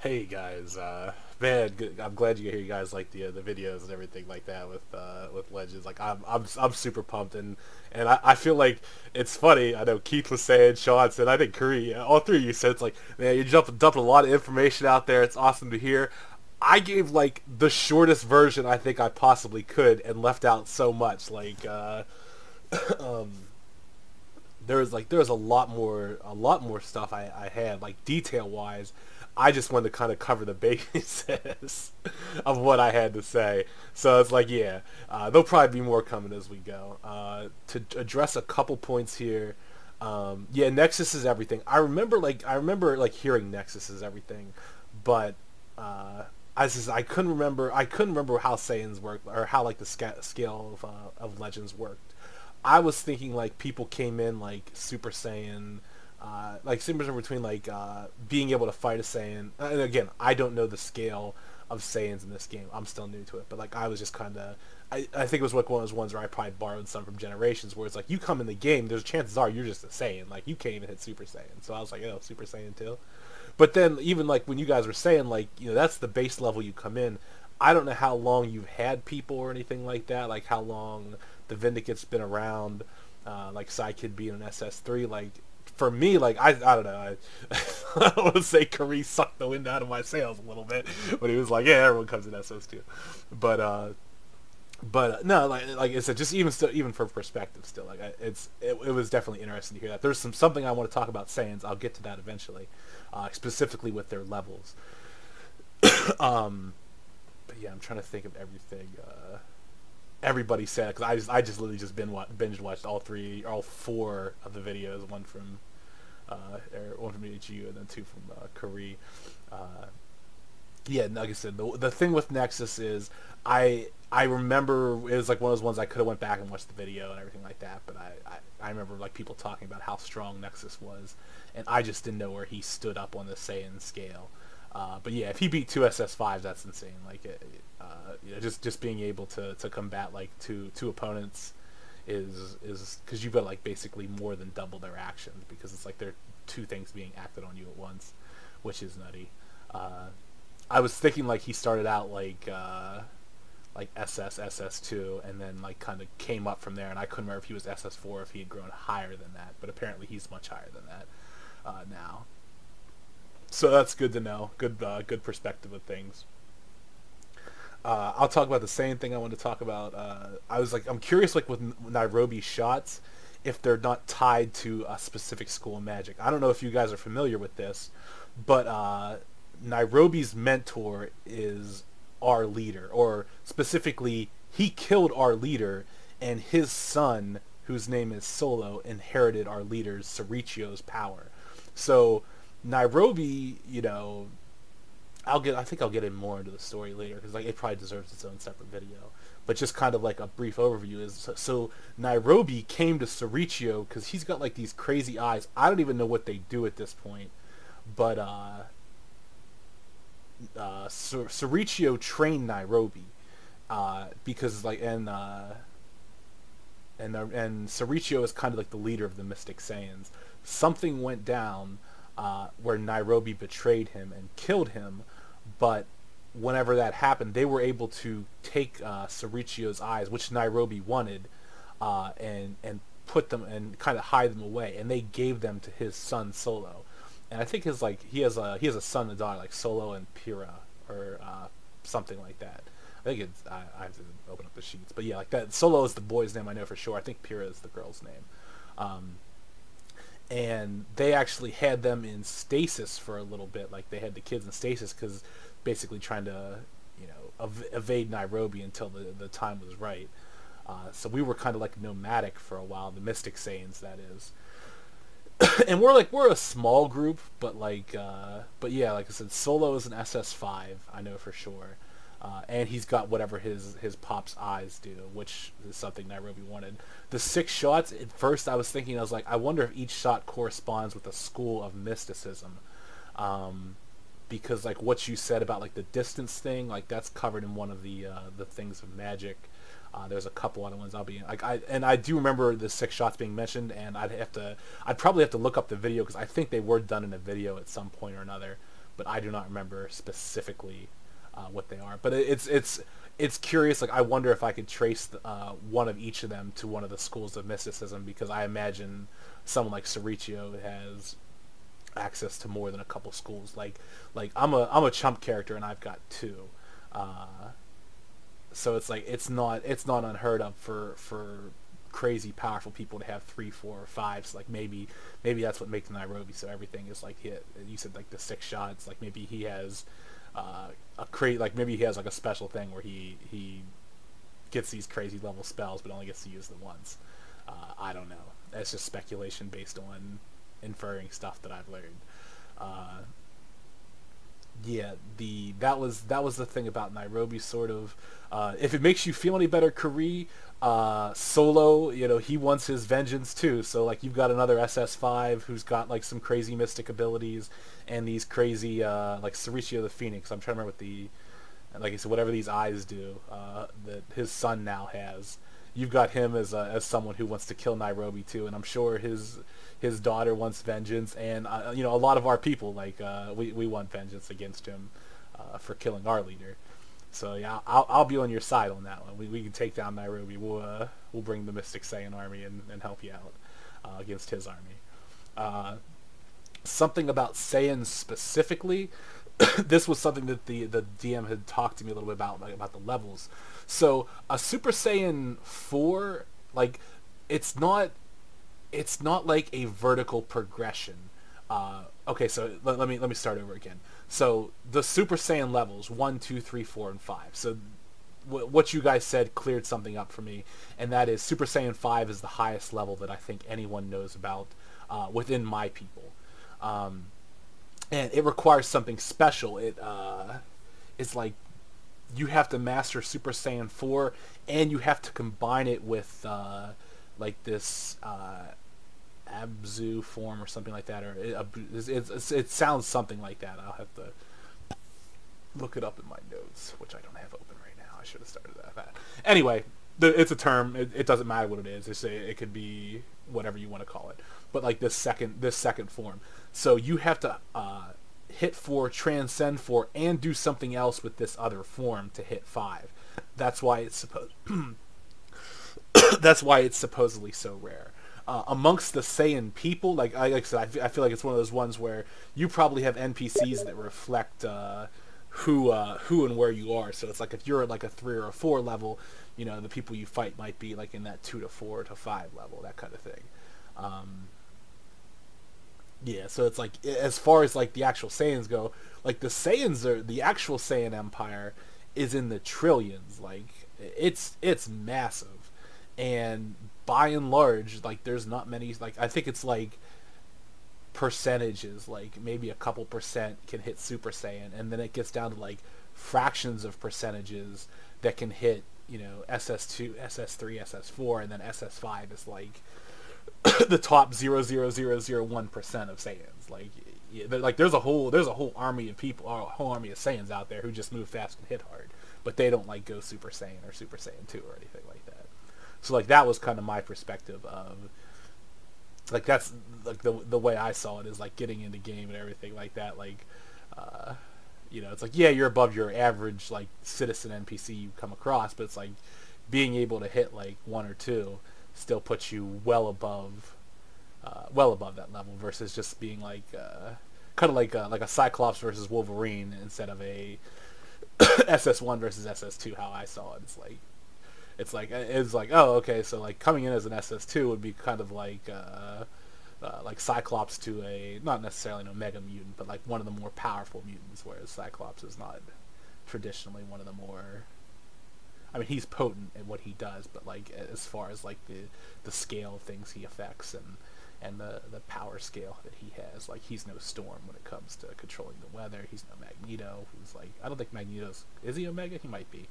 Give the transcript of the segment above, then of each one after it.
Hey guys, man, I'm glad you guys like the videos and everything like that with Legends. Like I'm super pumped and I feel like it's funny. I know Keith was saying, Sean said, I think Curry, all three of you said it's like, man, you dumped a lot of information out there. It's awesome to hear. I gave like the shortest version I think I possibly could and left out so much. Like um, there was a lot more stuff I had like detail wise. I just wanted to kind of cover the basis of what I had to say. So it's like, yeah, there'll probably be more coming as we go. To address a couple points here, yeah, Nexus is everything. I remember like hearing Nexus is everything, but I couldn't remember how Saiyans worked or how like the scale of Legends worked. I was thinking like people came in like Super Saiyan, like similar between like being able to fight a Saiyan. And again, I don't know the scale of Saiyans in this game. I'm still new to it, but like I was just kind of. I think it was like one of those ones where I probably borrowed some from Generations, where it's like you come in the game, there's chances are you're just a Saiyan, like you can't even hit Super Saiyan. So I was like, oh, Super Saiyan too. But then even like when you guys were saying like that's the base level you come in. I don't know how long you've had people or anything like that, like how long the Vindicate's been around, like Psykid being an SS3. Like for me, like I don't know, I want to say Kari sucked the wind out of my sails a little bit when he was like, yeah, everyone comes in SS2, but no, like I said, just even still, even for perspective, still, like it was definitely interesting to hear that. There's something I want to talk about Saiyans. I'll get to that eventually, specifically with their levels. um, but yeah, I'm trying to think of everything. Everybody said because I just literally just binge watched all four of the videos, one from HU and then two from Kari. Yeah, like I said, the thing with Nexus is I remember it was like one of those ones I could have went back and watched the video and everything like that, but I remember like people talking about how strong Nexus was, and I just didn't know where he stood up on the Saiyan scale. But yeah, if he beat two SS5s, that's insane. Like, just being able to combat like two opponents is because you've got like basically more than double their actions because it's like they're two things being acted on you at once, which is nutty. Uh, I was thinking like he started out like SS2 and then like kind of came up from there, and I couldn't remember if he was SS4 or if he had grown higher than that, but apparently he's much higher than that now. So that's good to know. Good perspective of things. I'll talk about the same thing I wanted to talk about. I'm curious, like with Nairobi shots, if they're not tied to a specific school of magic. I don't know if you guys are familiar with this, but Nairobi's mentor is our leader, or specifically, he killed our leader, and his son, whose name is Solo, inherited our leader's Sorichio's power. So Nairobi, I think I'll get in more into the story later because like it probably deserves its own separate video. But just kind of like a brief overview is so Nairobi came to Sorichio because he's got like these crazy eyes. I don't even know what they do at this point, but Sorichio trained Nairobi because like and Sorichio is kind of like the leader of the Mystic Saiyans. Something went down where Nairobi betrayed him and killed him, but whenever that happened, they were able to take Sorichio's eyes, which Nairobi wanted, and put them and kind of hide them away, and they gave them to his son Solo. And I think his like he has a son and a daughter, like Solo and Pyrrha, or something like that. I think I have to open up the sheets, but yeah, like that. Solo is the boy's name I know for sure. I think Pyrrha is the girl's name. And they actually had them in stasis for a little bit. Like they had the kids in stasis because basically trying to evade Nairobi until the time was right. So we were kind of like nomadic for a while, the Mystic Saiyans, that is. And we're a small group, but but yeah, like I said, Solo is an SS5, I know for sure, and he's got whatever his pop's eyes do, which is something Nairobi wanted. The 6 shots, at first I was thinking, I was like, I wonder if each shot corresponds with a school of mysticism, because like what you said about like the distance thing, like that's covered in one of the things of magic. There's a couple other ones I'll be in. Like I do remember the 6 shots being mentioned, and I'd probably have to look up the video because I think they were done in a video at some point or another. but I do not remember specifically what they are. But it's curious. Like, I wonder if I could trace one of each of them to one of the schools of mysticism, because I imagine someone like Sorichio has access to more than a couple schools. Like I'm a chump character and I've got two. So it's like it's not unheard of for crazy powerful people to have 3, 4, or 5. So like maybe that's what makes Nairobi so everything is like you said, like the 6 shots. Like maybe he has like maybe he has like a special thing where he gets these crazy level spells but only gets to use them once. I don't know. That's just speculation based on inferring stuff that I've learned. Yeah, that was the thing about Nairobi, sort of. If it makes you feel any better, Kari, Solo, he wants his vengeance too. So like you've got another SS5 who's got like some crazy mystic abilities and these crazy like Sorichio the Phoenix. I'm trying to remember like I said, whatever these eyes do that his son now has. You've got him as someone who wants to kill Nairobi too, and I'm sure his daughter wants vengeance, and a lot of our people, like we want vengeance against him for killing our leader. So yeah, I'll be on your side on that one. We can take down Nairobi. We'll bring the Mystic Saiyan army and help you out against his army. Something about Saiyans specifically. This was something that the DM had talked to me a little bit about, like, about the levels. So a Super Saiyan 4, like it's not like a vertical progression. Okay, so let me start over again. So the Super Saiyan levels 1, 2, 3, 4, and 5. So what you guys said cleared something up for me, and that is Super Saiyan 5 is the highest level that I think anyone knows about within my people. And it requires something special. It's like you have to master Super Saiyan 4, and you have to combine it with like this Abzu form or something like that, or it sounds something like that. I'll have to look it up in my notes, which I don't have open right now. I should have started that. Anyway, it's a term. It doesn't matter what it is. It could be whatever you want to call it. But like this second form. So you have to hit 4, transcend 4, and do something else with this other form to hit 5. That's why it's supposedly so rare. Amongst the Saiyan people, like I said, I feel like it's one of those ones where you probably have NPCs that reflect who and where you are. So it's like if you're at like a 3 or a 4 level, the people you fight might be like in that 2 to 4 to 5 level, that kind of thing. Yeah, so it's like, as far as like the actual Saiyans go, like the actual Saiyan Empire is in the trillions. Like it's massive, and by and large, like there's not many. Like I think it's like percentages, like maybe a couple percent can hit Super Saiyan, and then it gets down to like fractions of percentages that can hit SS2, SS3, SS4, and then SS5 is like the top 0.0001% of Saiyans. Like there's a whole army of people, or a whole army of Saiyans out there who just move fast and hit hard, but they don't like go Super Saiyan or Super Saiyan 2 or anything like that. So like that was kind of my perspective of, like, that's like the way I saw it, is like getting into game and everything like that. Like it's like, yeah, you're above your average like citizen NPC you come across, but it's like being able to hit like 1 or 2 still puts you well above that level, versus just being like kind of like a Cyclops versus Wolverine instead of a SS1 versus SS2. How I saw it, it's like oh, okay, so like coming in as an SS2 would be kind of like Cyclops to a, not necessarily an Omega mutant, but like one of the more powerful mutants, whereas Cyclops is not traditionally one of the more, I mean, he's potent at what he does, but like as far as like the scale of things he affects and the power scale that he has, like he's no Storm when it comes to controlling the weather. He's no Magneto, who's like, I don't think Magneto's, is he Omega? He might be.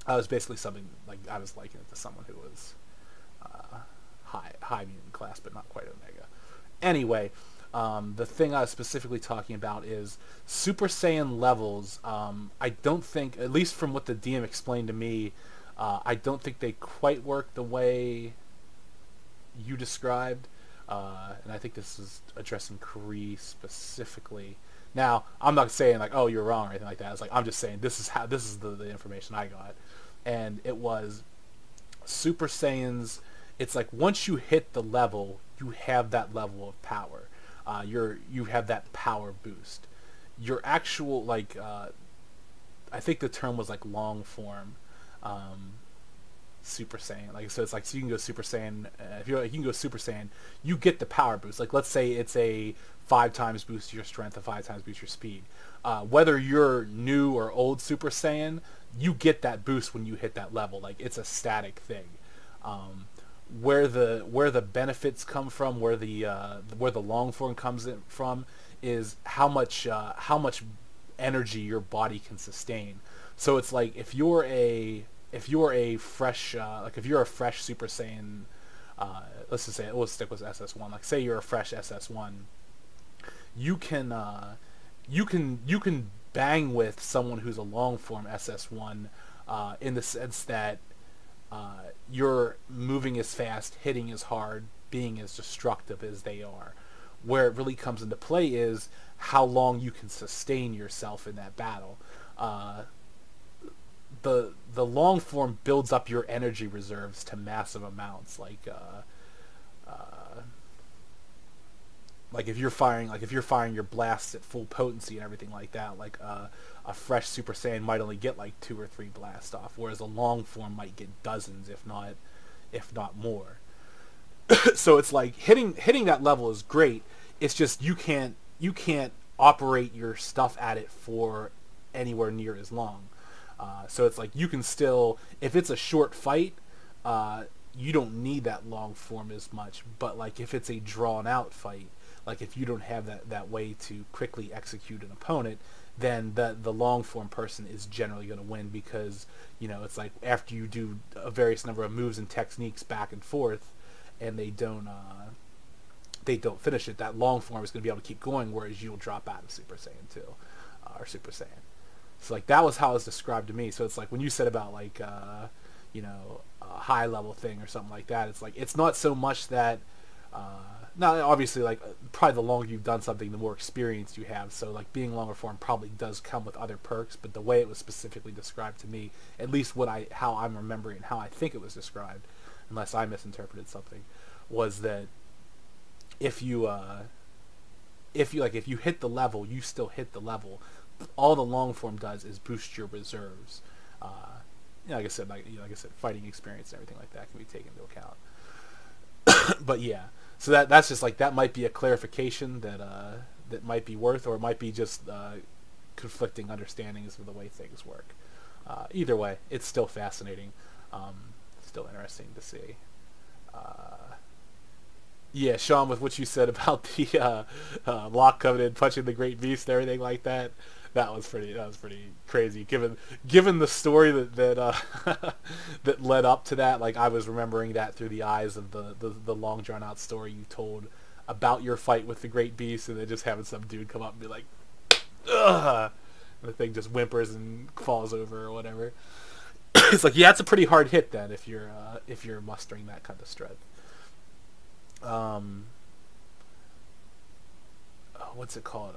I was basically something like, I was liking it to someone who was high mutant class, but not quite Omega. Anyway, the thing I was specifically talking about is Super Saiyan levels. I don't think, at least from what the DM explained to me, I don't think they quite work the way you described. And I think this is addressing Kree specifically. Now, I'm not saying like, oh, you're wrong or anything like that. It's like I'm just saying this is the information I got, and it was Super Saiyans. It's like once you hit the level, you have that level of power. You have that power boost. Your actual like I think the term was like long form. Super Saiyan. Like so, it's like so you can go Super Saiyan. If you can go Super Saiyan, you get the power boost. Like let's say it's a 5 times boost to your strength, a 5 times boost to your speed. Whether you're new or old Super Saiyan, you get that boost when you hit that level. Like it's a static thing. Where the benefits come from, where the long form comes in from, is how much energy your body can sustain. So it's like if you're a fresh if you're a fresh Super Saiyan, let's just say we'll stick with SS1. Like say you're a fresh SS1, you can bang with someone who's a long form SS1 in the sense that you're moving as fast, hitting as hard, being as destructive as they are. Where it really comes into play is how long you can sustain yourself in that battle. The long form builds up your energy reserves to massive amounts. Like if you're firing your blasts at full potency and everything like that, like a fresh Super Saiyan might only get like 2 or 3 blasts off, whereas a long form might get dozens, if not more. So it's like hitting that level is great. It's just you can't operate your stuff at it for anywhere near as long. So it's like you can still, if it's a short fight, you don't need that long form as much. But like if it's a drawn out fight, like if you don't have that way to quickly execute an opponent, then the long form person is generally going to win, because it's like after you do a various number of moves and techniques back and forth, and they don't finish it, that long form is going to be able to keep going, whereas you'll drop out of Super Saiyan 2 or Super Saiyan. So like that was how it was described to me. So it's like when you said about like a high level thing or something like that, it's like it's not so much that now obviously like probably the longer you've done something, the more experience you have. So like being longer form probably does come with other perks, but the way it was specifically described to me, at least how I'm remembering how I think it was described, unless I misinterpreted something, was that if you hit the level, you still hit the level. All the long form does is boost your reserves. Like I said, fighting experience and everything like that can be taken into account. But yeah, so that's just like that might be a clarification that might be worth, or it might be just conflicting understandings of the way things work. Either way, it's still fascinating, still interesting to see. Yeah, Sean, with what you said about the Lock Covenant punching the Great Beast and everything like that, that was pretty crazy. Given the story that that led up to that, like I was remembering that through the eyes of the long drawn out story you told about your fight with the Great Beast, and then just having some dude come up and be like, ugh, and the thing just whimpers and falls over or whatever. It's like, yeah, it's a pretty hard hit then if you're mustering that kind of strength. What's it called?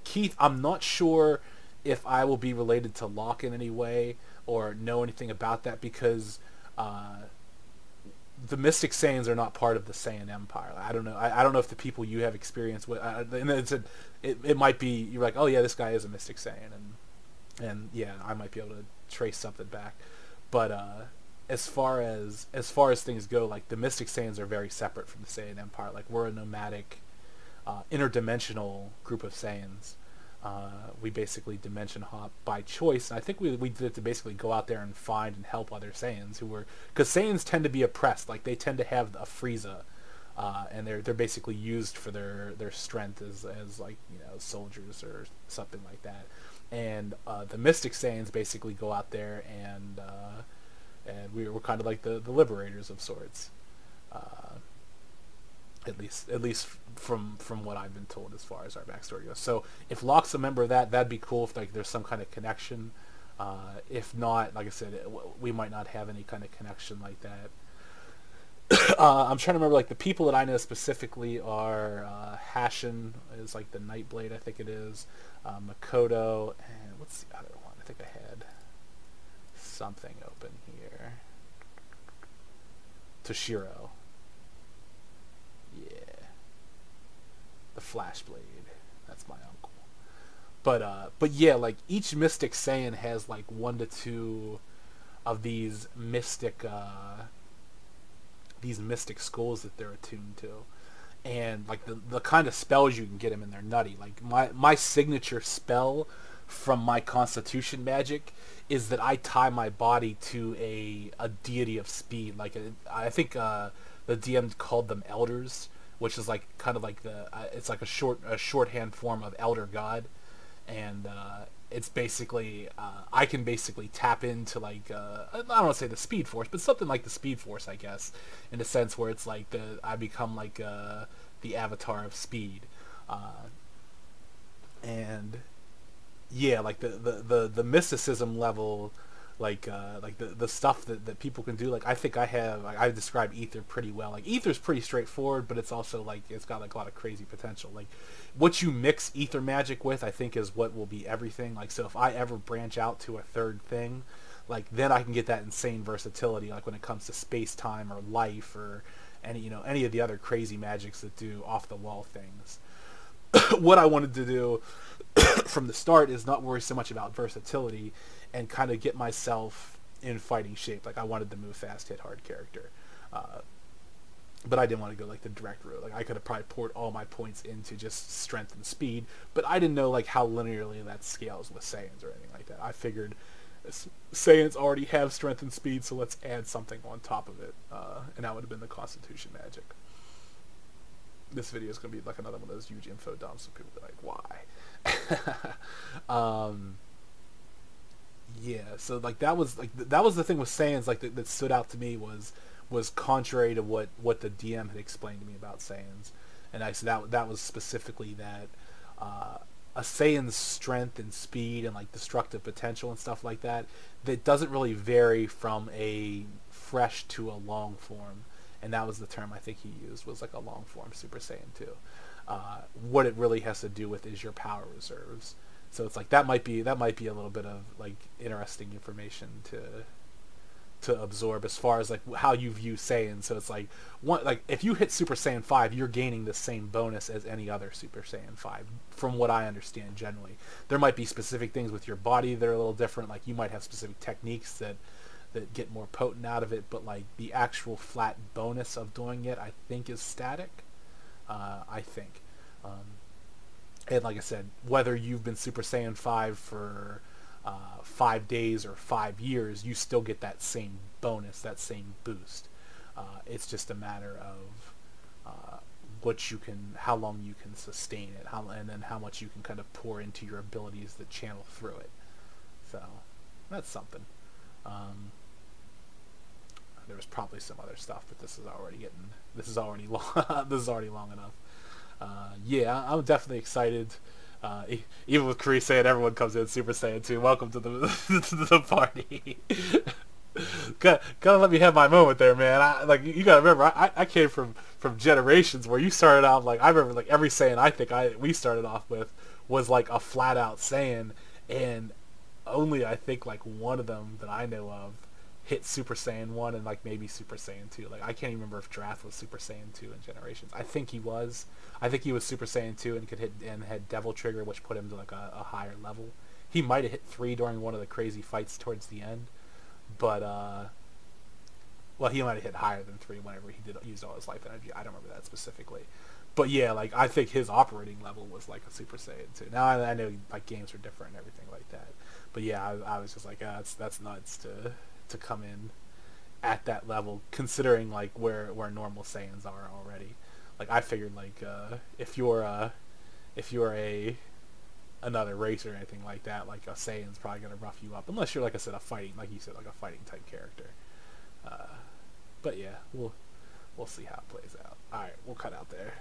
Keith, I'm not sure if I will be related to Locke in any way or know anything about that, because the Mystic Saiyans are not part of the Saiyan Empire. I don't know. I don't know if the people you have experience with, and it might be you're like, oh yeah, this guy is a Mystic Saiyan, and yeah, I might be able to trace something back, but as far as things go, like the Mystic Saiyans are very separate from the Saiyan Empire. Like we're a nomadic, interdimensional group of Saiyans. We basically dimension hop by choice, and I think we did it to basically go out there and find and help other Saiyans because Saiyans tend to be oppressed. Like they tend to have a Frieza, and they're basically used for their strength as like soldiers or something like that. And the Mystic Saiyans basically go out there and we were kind of like the liberators of sorts, at least from what I've been told as far as our backstory goes. So if Locke's a member of that, that'd be cool if like there's some kind of connection. If not, like I said, we might not have any kind of connection like that. I'm trying to remember, like, the people that I know specifically are Hashin is like the Nightblade, I think it is. Makoto, and what's the other one? I think I had something open here. Toshiro. Yeah. The Flashblade. That's my uncle. But yeah, like, each Mystic Saiyan has like 1 to 2 of these mystic schools that they're attuned to, and like the kind of spells you can get them in, they're nutty. Like my signature spell from my Constitution magic is that I tie my body to a deity of speed. Like I think the DM called them elders, which is like kind of like it's like a shorthand form of elder god, and it's basically I can basically tap into like I don't want to say the Speed Force, but something like the Speed Force, I guess, in a sense where it's like I become like the avatar of speed, and yeah, like the mysticism level, like the stuff that people can do. Like I think I describe Ether pretty well. Like Ether's pretty straightforward, but it's also like it's got like a lot of crazy potential. Like what you mix Ether magic with, I think, is what will be everything. Like so if I ever branch out to a third thing, like then I can get that insane versatility. Like when it comes to space time or life or any of the other crazy magics that do off the wall things. What I wanted to do from the start is not worry so much about versatility and kind of get myself in fighting shape. Like I wanted to move fast, hit hard character, but I didn't want to go like the direct route. Like I could have probably poured all my points into just strength and speed, but I didn't know like how linearly that scales with Saiyans or anything like that. I figured Saiyans already have strength and speed, so let's add something on top of it, and that would have been the Constitution magic. This video is going to be like another one of those huge info dumps, so people will be like, why? Yeah, so like that was the thing with Saiyans like that stood out to me was contrary to what the DM had explained to me about Saiyans, and I said that was specifically that a Saiyan's strength and speed and like destructive potential and stuff like that doesn't really vary from a fresh to a long form, and that was the term I think he used, was like a long form Super Saiyan 2. What it really has to do with is your power reserves. So it's like that might be a little bit of like interesting information to absorb as far as like how you view Saiyan. So it's like if you hit Super Saiyan 5, you're gaining the same bonus as any other Super Saiyan 5, from what I understand generally. There might be specific things with your body that are a little different, like you might have specific techniques that get more potent out of it, but like the actual flat bonus of doing it I think is static. I think. And like I said, whether you've been Super Saiyan 5 for 5 days or 5 years, you still get that same bonus, that same boost. It's just a matter of how long you can sustain it, and then how much you can kind of pour into your abilities that channel through it. So that's something. There was probably some other stuff, but this is already long enough. Yeah, I'm definitely excited. Even with Kree saying everyone comes in Super Saiyan 2, welcome to the to the party. Gotta let me have my moment there, man. You gotta remember, I came from generations where you started out like, I remember like every Saiyan we started off with was like a flat out Saiyan, and only I think like one of them that I know of hit Super Saiyan 1 and like maybe Super Saiyan 2. Like I can't even remember if Drath was Super Saiyan 2 in Generations. I think he was Super Saiyan 2 and could hit and had Devil Trigger, which put him to like a higher level. He might have hit 3 during one of the crazy fights towards the end, but well, he might have hit higher than 3 whenever he used all his life energy. I don't remember that specifically, but yeah, like I think his operating level was like a Super Saiyan 2. Now I know like games are different and everything like that, but yeah, I was just like, that's nuts to come in at that level, considering like where normal Saiyans are already. Like I figured like if you're another race or anything like that, like a Saiyan's probably gonna rough you up, unless you're like I said a fighting type character. But yeah, we'll see how it plays out. All right, we'll cut out there.